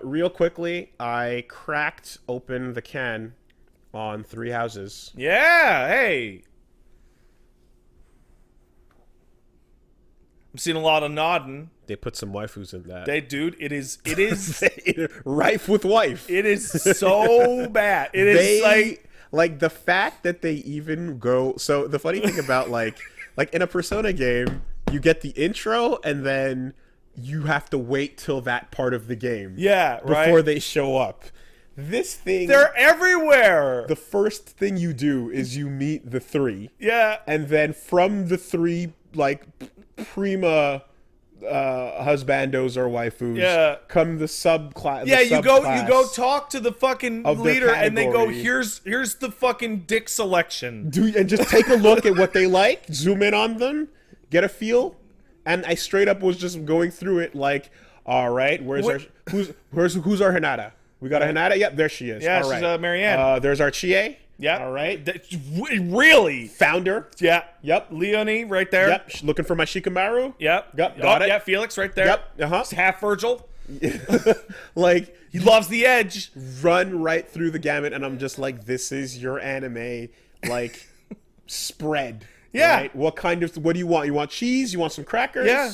Real quickly, I cracked open the can on Three Houses. Yeah, hey. I'm seeing a lot of nodding. They put some waifus in that. Dude, it is rife with wife. it is so bad. It is like the fact that they even go. So the funny thing about like in a Persona game, you get the intro and then you have to wait till that part of the game. Yeah, right. Before they show up. This thing, they're everywhere. The first thing you do is you meet the three. Yeah. And then from the three, like, prima husbandos or waifus, come the subclass. Yeah, you go talk to the fucking leader and they go, here's the fucking dick selection. And just take a look at what they like, zoom in on them, get a feel. And I straight up was just going through it like, all right, who's our Hinata? We got a Hinata? Yep, there she is. Yeah, all right. She's Marianne. There's our Chie. Yeah. All right. Really? Founder. Yeah. Yep. Leonie right there. Yep. Looking for my Shikamaru. Yep. Got it. Yeah, Felix right there. Yep. Uh-huh. It's half Virgil. Like, he loves the edge. Run right through the gamut, and I'm just like, this is your anime, like, spread. Yeah. Right? What do you want? You want cheese? You want some crackers? Yeah.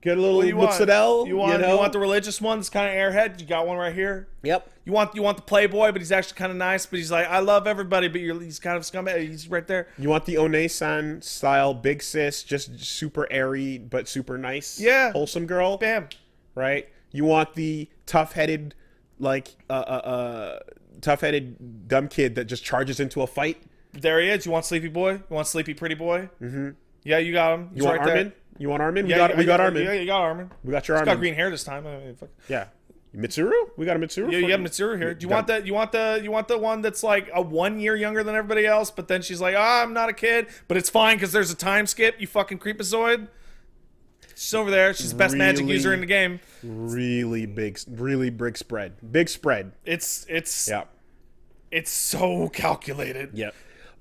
Get a little mozzarella. You want the religious one that's kind of airhead? You got one right here. Yep. You want the playboy, but he's actually kind of nice. But he's like, I love everybody, but he's kind of scumbag. He's right there. You want the One-san style big sis, just super airy but super nice. Yeah. Wholesome girl. Bam. Right. You want the tough-headed, like tough-headed dumb kid that just charges into a fight. There he is. You want Sleepy Boy? You want Sleepy Pretty Boy? Mm-hmm. Yeah, you got him. He's you want right Armin? There. You want Armin? Yeah, we got Armin. Yeah, you got Armin. We got your He's Armin. got green hair this time. Yeah. Mitsuru? We got a Mitsuru? Yeah, you got a Mitsuru here. Do you want that? You want the one that's like a 1 year younger than everybody else, but then she's like, I'm not a kid, but it's fine because there's a time skip. You fucking creepazoid. She's over there. She's the best magic user in the game. Really big spread. Big spread. It's yeah. It's so calculated. Yeah.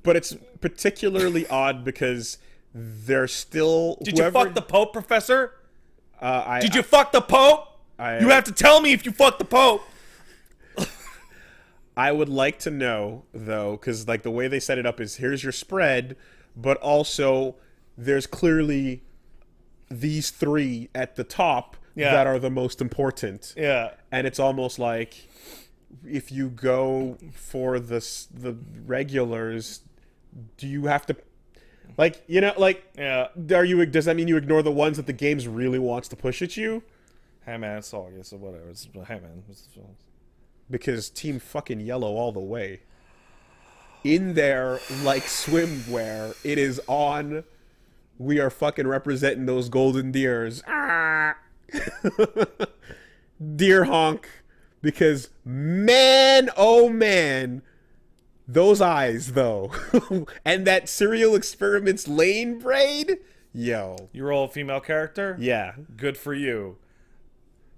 But it's particularly odd because they're still. Did you fuck the Pope, Professor? Did you fuck the Pope? You have to tell me if you fuck the Pope. I would like to know, though, because like the way they set it up is here's your spread, but also there's clearly these three at the top that are the most important. Yeah. And it's almost like if you go for the regulars, do you have to, like, does that mean you ignore the ones that the games really wants to push at you? Hey man, it's all good, so whatever. Hey man. Because Team fucking Yellow all the way. In their, like, swimwear, it is on. We are fucking representing those golden deers. Deer honk. Because, man, oh man, those eyes, though. And that Serial Experiments Lane braid? Yo. You roll a female character? Yeah. Good for you.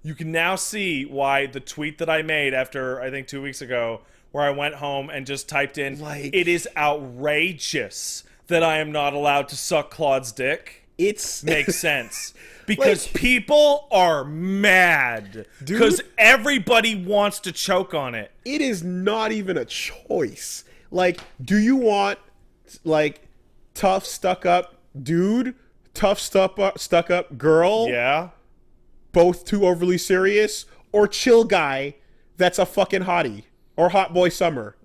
You can now see why the tweet that I made after, I think 2 weeks ago, where I went home and just typed in, it is outrageous that I am not allowed to suck Claude's dick. Makes sense. Because people are mad. Because everybody wants to choke on it. It is not even a choice. Like, do you want, like, tough, stuck-up dude? Tough, stuck-up girl? Yeah. Both too overly serious? Or chill guy that's a fucking hottie? Or hot boy summer?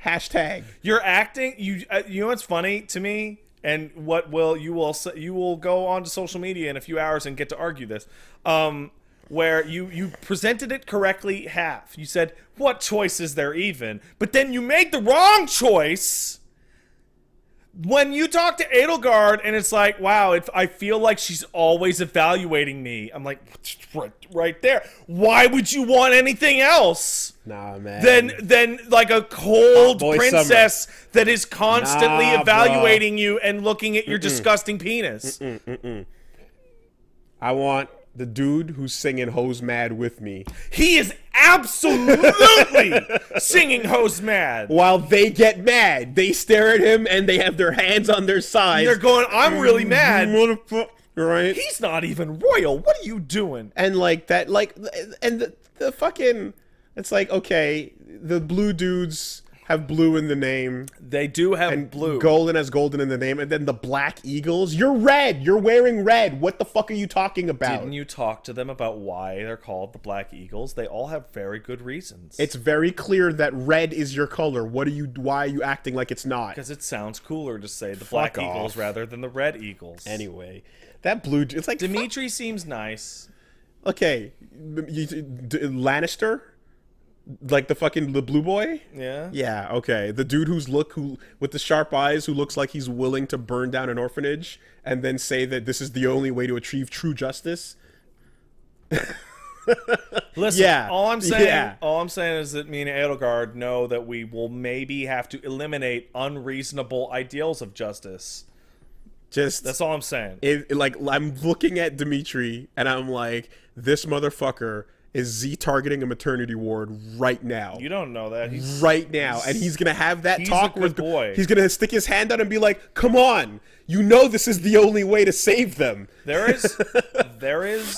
Hashtag. You're acting... You know what's funny to me? And you will go onto social media in a few hours and get to argue this, where you presented it correctly half. You said, what choice is there even? But then you made the wrong choice when you talk to Edelgard and it's like, wow, I feel like she's always evaluating me. I'm like, right there. Why would you want anything else? Nah, man. Then like a cold princess that is constantly evaluating you and looking at your disgusting penis. I want the dude who's singing Hose Mad with me. He is absolutely singing Hose Mad. While they get mad. They stare at him and they have their hands on their sides. They're going, I'm really mad. right? He's not even royal. What are you doing? And like that, like, and the fucking, it's like, okay, the blue dudes have blue in the name, They do have and blue. golden has golden in the name, and then the black eagles, you're red, you're wearing red. What the fuck are you talking about? Didn't you talk to them about why they're called the Black Eagles? They all have very good reasons. It's very clear that red is your color. Why are you acting like it's not? Because it sounds cooler to say the Black Eagles off. rather than the Red Eagles. Anyway, that blue, it's like, Dimitri seems nice. okay, Lannister, like the blue boy. Yeah. Yeah, okay. The dude who with the sharp eyes, who looks like he's willing to burn down an orphanage and then say that this is the only way to achieve true justice. Listen, Yeah. all I'm saying is that me and Edelgard know that we will maybe have to eliminate unreasonable ideals of justice. That's all I'm saying. Like, I'm looking at Dimitri and I'm like, this motherfucker is Z-targeting a maternity ward right now. You don't know that. He's right now, and he's gonna have that talk a good with boy. He's gonna stick his hand out and be like, "Come on, you know this is the only way to save them." There is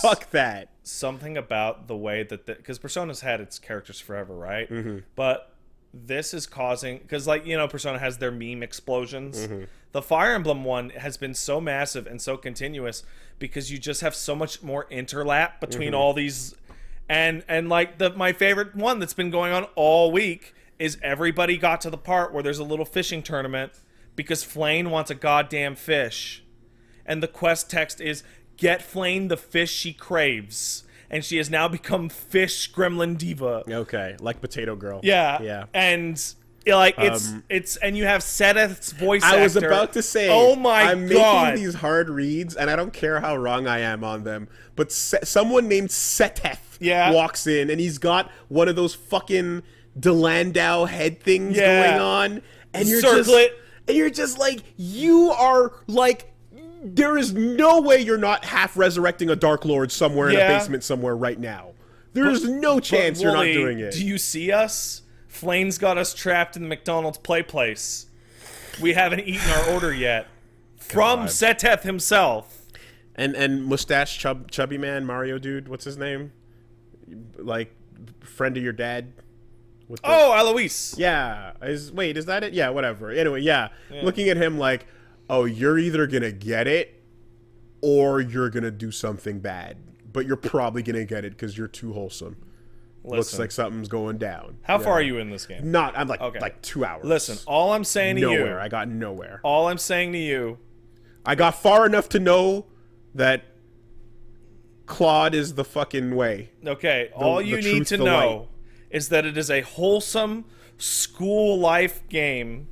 Fuck that. something about the way that because Persona's had its characters forever, right? Mm-hmm. But this is causing, because like, you know, Persona has their meme explosions. Mm-hmm. The Fire Emblem one has been so massive and so continuous because you just have so much more interlap between all these. And like my favorite one that's been going on all week is everybody got to the part where there's a little fishing tournament because Flane wants a goddamn fish. And the quest text is, get Flane the fish she craves. And she has now become Fish Gremlin Diva. Okay, like Potato Girl. Yeah. And like it's and you have Seteth's voice actor. I was about to say, oh my I'm god, making these hard reads, and I don't care how wrong I am on them. But someone named Seteth walks in, and he's got one of those fucking Delandau head things going on, and you're just like, you are like, there is no way you're not half resurrecting a Dark Lord somewhere in a basement somewhere right now. There's no chance you're not doing it. Do you see us? Flane's got us trapped in the McDonald's play place. We haven't eaten our order yet. From Seteth himself. And mustache chubby man, Mario dude, what's his name? Like, friend of your dad? With the, Alois. Yeah. Is that it? Yeah, whatever. Anyway, yeah. Looking at him like, oh, you're either gonna get it or you're gonna do something bad. But you're probably gonna get it because you're too wholesome. Looks like something's going down. How far are you in this game? I'm like 2 hours. Listen, all I'm saying to you... Nowhere. I got nowhere. All I'm saying to you... I got far enough to know that Claude is the fucking way. Okay, all you need to know is that it is a wholesome school life game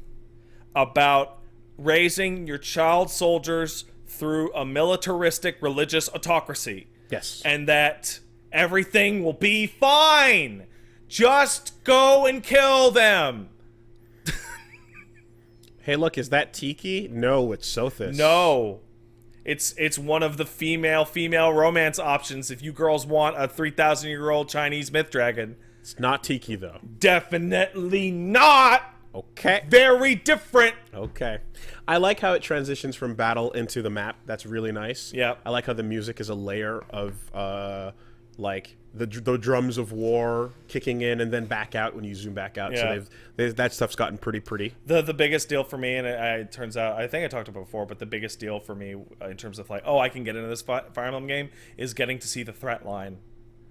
about raising your child soldiers through a militaristic religious autocracy. Yes. And that everything will be fine. Just go and kill them. Hey, look, is that Tiki? No, it's Sothis. No. It's one of the female romance options if you girls want a 3,000-year-old Chinese myth dragon. It's not Tiki, though. Definitely not. Okay. Very different. Okay. I like how it transitions from battle into the map. That's really nice. Yeah. I like how the music is a layer of, like, the drums of war kicking in and then back out when you zoom back out. Yeah. So that stuff's gotten pretty. The biggest deal for me, and it turns out, I think I talked about it before, but the biggest deal for me in terms of like, oh, I can get into this Fire Emblem game is getting to see the threat line.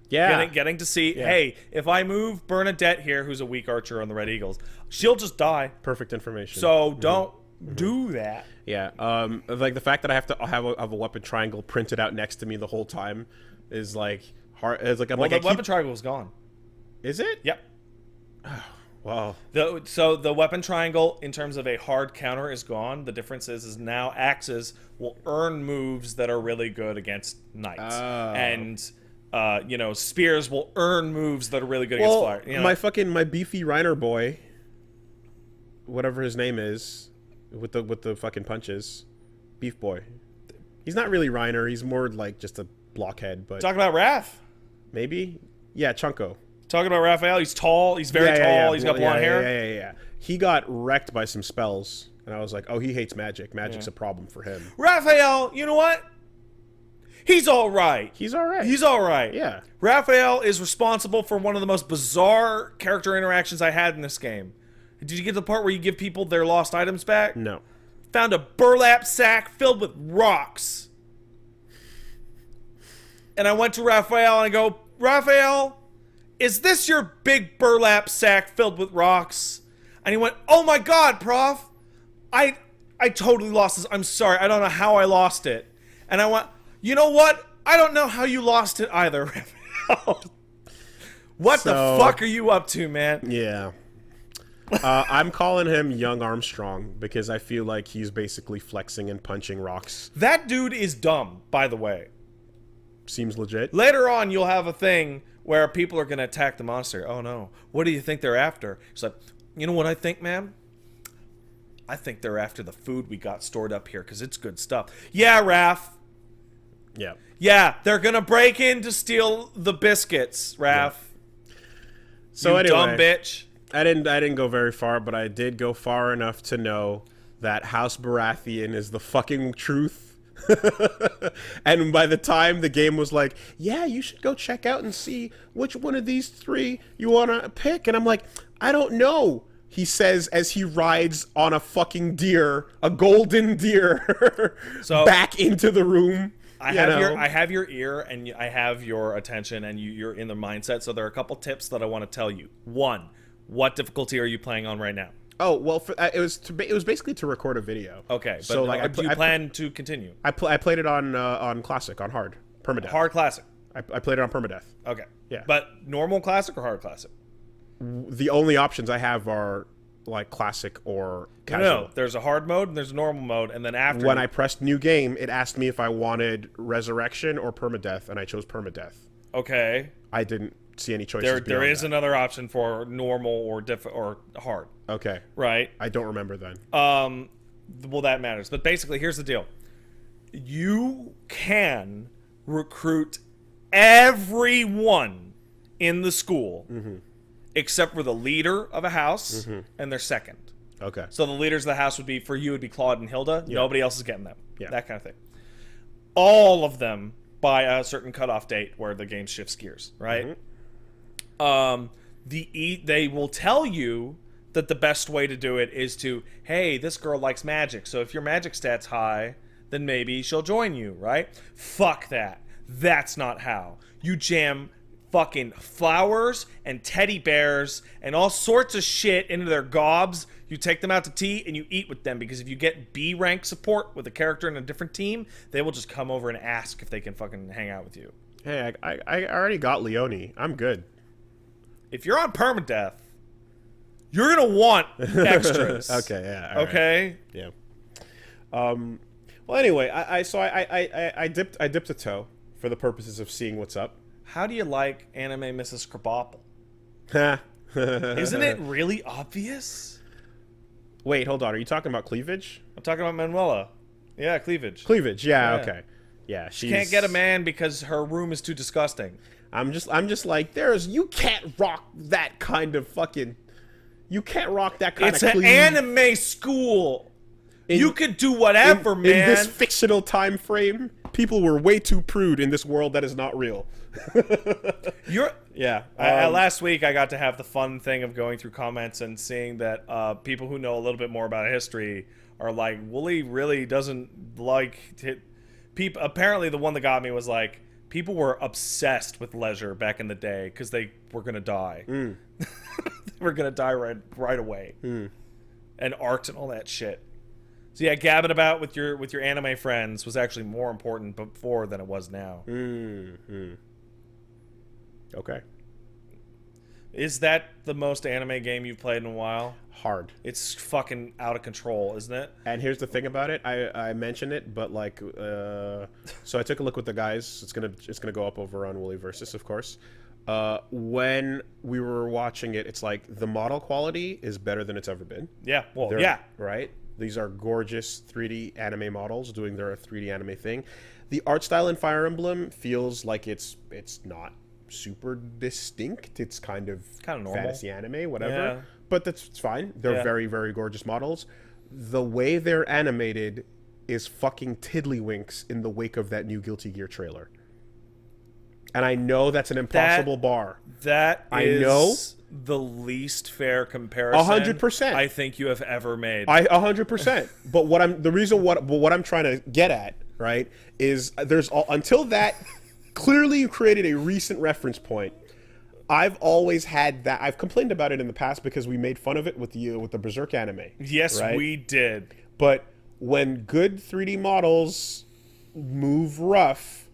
Yeah. Getting to see, hey, if I move Bernadette here, who's a weak archer on the Red Eagles, she'll just die. Perfect information. So don't do that. Yeah. Like the fact that I have to have a weapon triangle printed out next to me the whole time is like hard. It's like The weapon triangle is gone. Is it? Yep. Wow. So the weapon triangle in terms of a hard counter is gone. The difference is now axes will earn moves that are really good against knights. And spears will earn moves that are really good against fire. You know? My beefy Reiner boy, whatever his name is, with the fucking punches, beef boy. He's not really Reiner. He's more like just a blockhead. But Talk about Raph. Maybe, yeah, Chunko. Talking about Raphael, he's tall. He's very tall. Yeah. He's got blonde hair. Yeah. He got wrecked by some spells, and I was like, oh, he hates magic. Magic's a problem for him. Raphael, you know what? He's all right. He's all right. He's all right. Yeah. Raphael is responsible for one of the most bizarre character interactions I had in this game. Did you get to the part where you give people their lost items back? No. Found a burlap sack filled with rocks. And I went to Raphael and I go, Raphael, is this your big burlap sack filled with rocks? And he went, oh my God, Prof. I totally lost this. I'm sorry. I don't know how I lost it. And I went, you know what? I don't know how you lost it either, Raphael. What the fuck are you up to, man? Yeah. I'm calling him Young Armstrong because I feel like he's basically flexing and punching rocks. That dude is dumb, by the way. Seems legit. Later on, you'll have a thing where people are going to attack the monster. Oh, no. What do you think they're after? It's like, you know what I think, man? I think they're after the food we got stored up here because it's good stuff. Yeah, Raph. Yeah. Yeah, they're going to break in to steal the biscuits, Raph. Yeah. So you anyway, dumb bitch. I didn't go very far, but I did go far enough to know that House Baratheon is the fucking truth. And by the time the game was like, yeah, you should go check out and see which one of these three you want to pick. And I'm like, I don't know, he says as he rides on a fucking deer, a golden deer, so back into the room. I have your ear and I have your attention and you're in the mindset. So there are a couple tips that I want to tell you. One, what difficulty are you playing on right now? Oh, well, it was basically to record a video. Okay, but so like, do you plan to continue? I played it on classic, on hard, permadeath. Hard classic. I played it on permadeath. Okay. Yeah. But normal classic or hard classic? The only options I have are like classic or casual. No, there's a hard mode and there's a normal mode, and then after when I pressed new game, it asked me if I wanted resurrection or permadeath, and I chose permadeath. Okay. I didn't see any choices. There is another option for normal or or hard. Okay. Right. I don't remember then. Well, that matters. But basically, here's the deal. You can recruit everyone in the school except for the leader of a house and their second. Okay. So the leaders of the house would be, for you, would be Claude and Hilda. Yeah. Nobody else is getting them. Yeah. That kind of thing. All of them by a certain cutoff date where the game shifts gears, right? They will tell you that the best way to do it is to, hey, this girl likes magic, so if your magic stat's high, then maybe she'll join you, right? Fuck that. That's not how. You jam fucking flowers and teddy bears and all sorts of shit into their gobs. You take them out to tea and you eat with them, because if you get B rank support with a character in a different team, they will just come over and ask if they can fucking hang out with you. Hey, I already got Leone. I'm good. If you're on permadeath, you're gonna want extras. Okay, yeah. Okay. Right. Yeah. Well, anyway, I dipped a toe for the purposes of seeing what's up. How do you like anime Mrs. Krabappel? Isn't it really obvious? Wait, hold on. Are you talking about cleavage? I'm talking about Manuela. Yeah, cleavage. Cleavage. Yeah. Okay. Yeah. She can't get a man because her room is too disgusting. I'm just like, you can't rock that kind of fucking. You can't rock that kind of. It's an anime school. You could do whatever, man. In this fictional time frame, people were way too prude in this world that is not real. Last week I got to have the fun thing of going through comments and seeing that people who know a little bit more about history are like, Woolie really doesn't like people. Apparently, the one that got me was like, people were obsessed with leisure back in the day because they were gonna die. They were gonna die right away, and art and all that shit. So yeah, gabbing about with your anime friends was actually more important before than it was now. Okay. Is that the most anime game you've played in a while? Hard. It's fucking out of control, isn't it? And here's the thing about it. I mentioned it, but like, so I took a look with the guys. It's gonna go up over on WoolieVersus, of course. When we were watching it, it's like the model quality is better than it's ever been. Yeah. Well, Right? These are gorgeous 3D anime models doing their 3D anime thing. The art style in Fire Emblem feels like it's not super distinct. It's kind of normal, fantasy anime, whatever. Yeah. But it's fine. They're very, very gorgeous models. The way they're animated is fucking tiddlywinks in the wake of that new Guilty Gear trailer. And I know that's an impossible bar. That I is know. the least fair comparison 100%. I think you have ever made. 100%. But what I'm trying to get at, right, is until that clearly created a recent reference point. I've always had that. I've complained about it in the past because we made fun of it with the Berserk anime. Yes, right? we did. But when good 3D models move rough,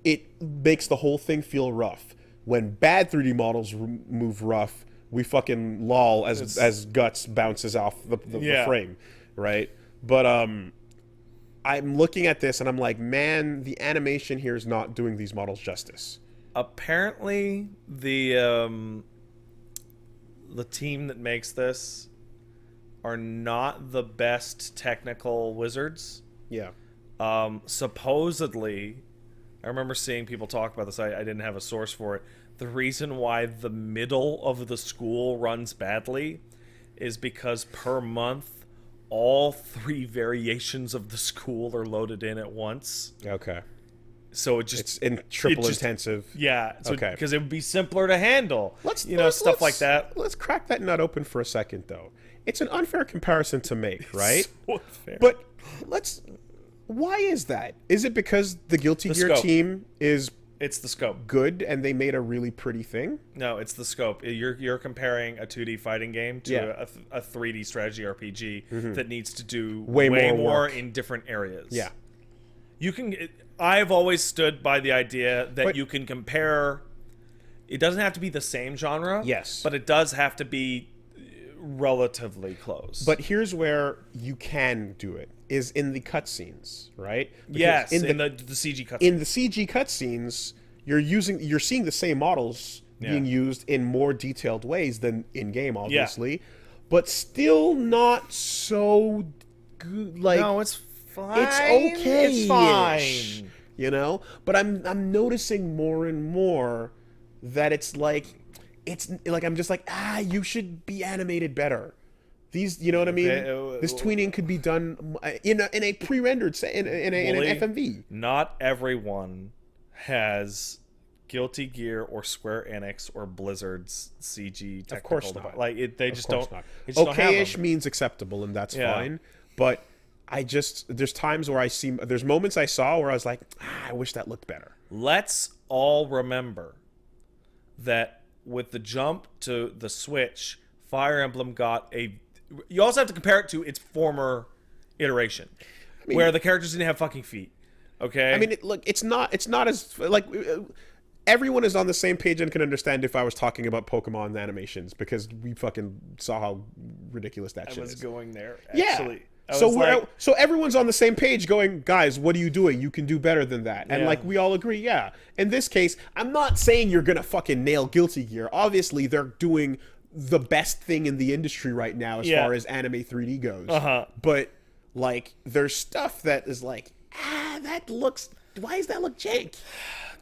it makes the whole thing feel rough. When bad 3D models move rough, we fucking lol as guts bounces off the frame, right? But I'm looking at this and I'm like, man, the animation here is not doing these models justice. Apparently, the team that makes this are not the best technical wizards. Yeah. Supposedly, I remember seeing people talk about this. I didn't have a source for it. The reason why the middle of the school runs badly is because per month, all 3 variations of the school are loaded in at once. Okay. So it's in triple intensive. Yeah. So, okay. Because it would be simpler to handle. Stuff like that. Let's crack that nut open for a second, though. It's an unfair comparison to make, right? So unfair. But why is that? Is it because the Guilty Gear team is... It's the scope. Good, and they made a really pretty thing? No, it's the scope. You're comparing a 2D fighting game to a 3D strategy RPG that needs to do way more in different areas. Yeah. You can... I've always stood by the idea that you can compare... It doesn't have to be the same genre. Yes. But it does have to be relatively close. But here's where you can do it, is in the cutscenes, right? Because yes, in the CG cutscenes. In the CG cutscenes, you're seeing the same models being used in more detailed ways than in-game, obviously. But still not so good. Like, no, it's fine. It's okay. It's fine. You know? But I'm noticing more and more that it's like I'm just like, you should be animated better. These, you know what I mean? This tweening could be done in a pre-rendered, in an FMV. Not everyone has Guilty Gear or Square Enix or Blizzard's CG technical. Of course not. Like they just don't. Okay-ish means acceptable, and that's fine. But there's times where there's moments I saw where I was like, I wish that looked better. Let's all remember that with the jump to the Switch, Fire Emblem got a... You also have to compare it to its former iteration, where the characters didn't have fucking feet. Okay? I mean, it's not as... Like, everyone is on the same page and can understand if I was talking about Pokemon animations, because we fucking saw how ridiculous that shit is. I was going there, Yeah. actually. So everyone's on the same page going, guys, what are you doing? You can do better than that. And we all agree, yeah. In this case, I'm not saying you're going to fucking nail Guilty Gear. Obviously, they're doing the best thing in the industry right now as far as anime 3D goes. But, there's stuff that is like, that looks... Why does that look jank?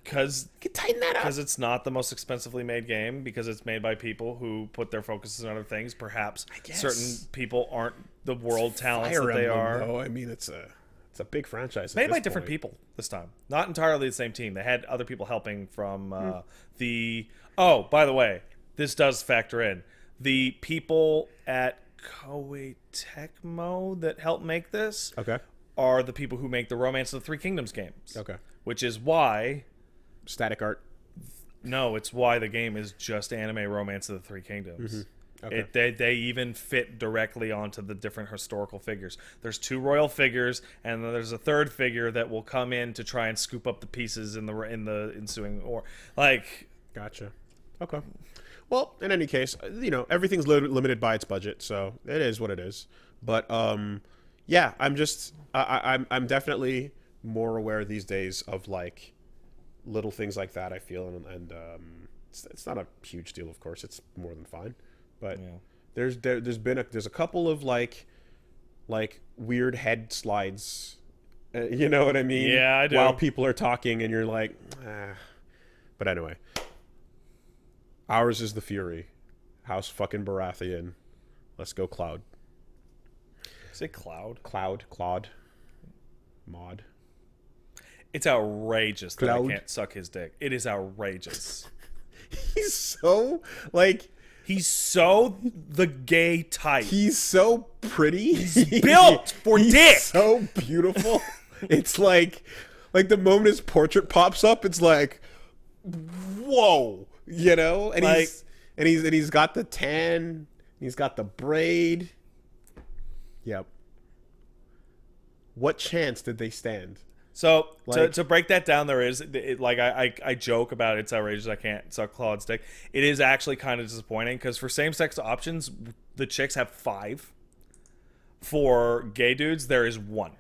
Because tighten that up. Because it's not the most expensively made game, because it's made by people who put their focuses on other things. Perhaps certain people aren't the world talents that they are. Though. I mean, it's a big franchise. Made by different people this time. Not entirely the same team. They had other people helping from the... Oh, by the way, this does factor in. The people at Koei Tecmo that helped make this are the people who make the Romance of the Three Kingdoms games. Okay. Which is why... Static art. No, it's why the game is just anime Romance of the Three Kingdoms. Okay. They even fit directly onto the different historical figures. There's 2 royal figures, and then there's a 3rd figure that will come in to try and scoop up the pieces in the ensuing war. Gotcha. Okay. Well, in any case, everything's limited by its budget, so it is what it is. But yeah, I'm definitely more aware these days of little things like that, I feel, and it's not a huge deal, of course. It's more than fine, but there's a couple of weird head slides, you know what I mean? Yeah, I do. While people are talking, and you're like, But anyway, ours is the Fury, House fucking Baratheon. Let's go, Cloud. Say Cloud. Claude. Mod. It's outrageous that I Claude. can't suck his dick. It is outrageous. He's so like He's so the gay type. he's so pretty. He's built for He's dick. so beautiful. It's like the moment his portrait pops up, it's like, whoa, you know. And Like- he's got the tan. He's got the braid. Yep. What chance did they stand? So Like- to break that down, there is like I joke about it's outrageous I can't suck Claude's dick. It is actually kind of disappointing because for same-sex options, the chicks have 5. For gay dudes, there is 1,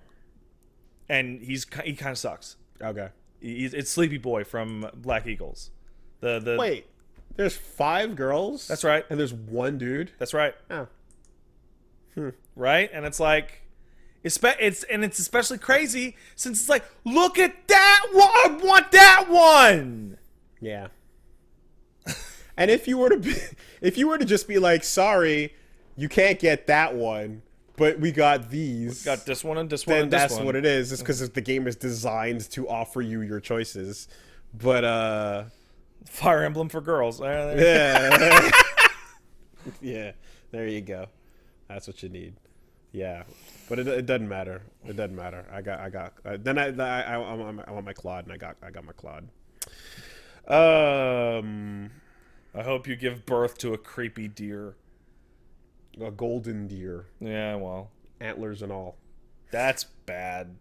and he kind of sucks. Okay. It's Sleepy Boy from Black Eagles. The Wait, there's 5 girls. That's right. And there's 1 dude. That's right. Oh. Right, and it's like. It's especially crazy since it's like, look at that one. I want that one. Yeah. And if you were to just be like, sorry, you can't get that one, but we got these. Got this one and this one then and this that's one. what it is. It's because the game is designed to offer you your choices. But Fire Emblem for girls. yeah, yeah. There you go. That's what you need. Yeah, but it doesn't matter. It doesn't matter. I want my Claude, and I got my Claude. I hope you give birth to a creepy deer. A golden deer, Yeah, well, antlers and all. that's bad.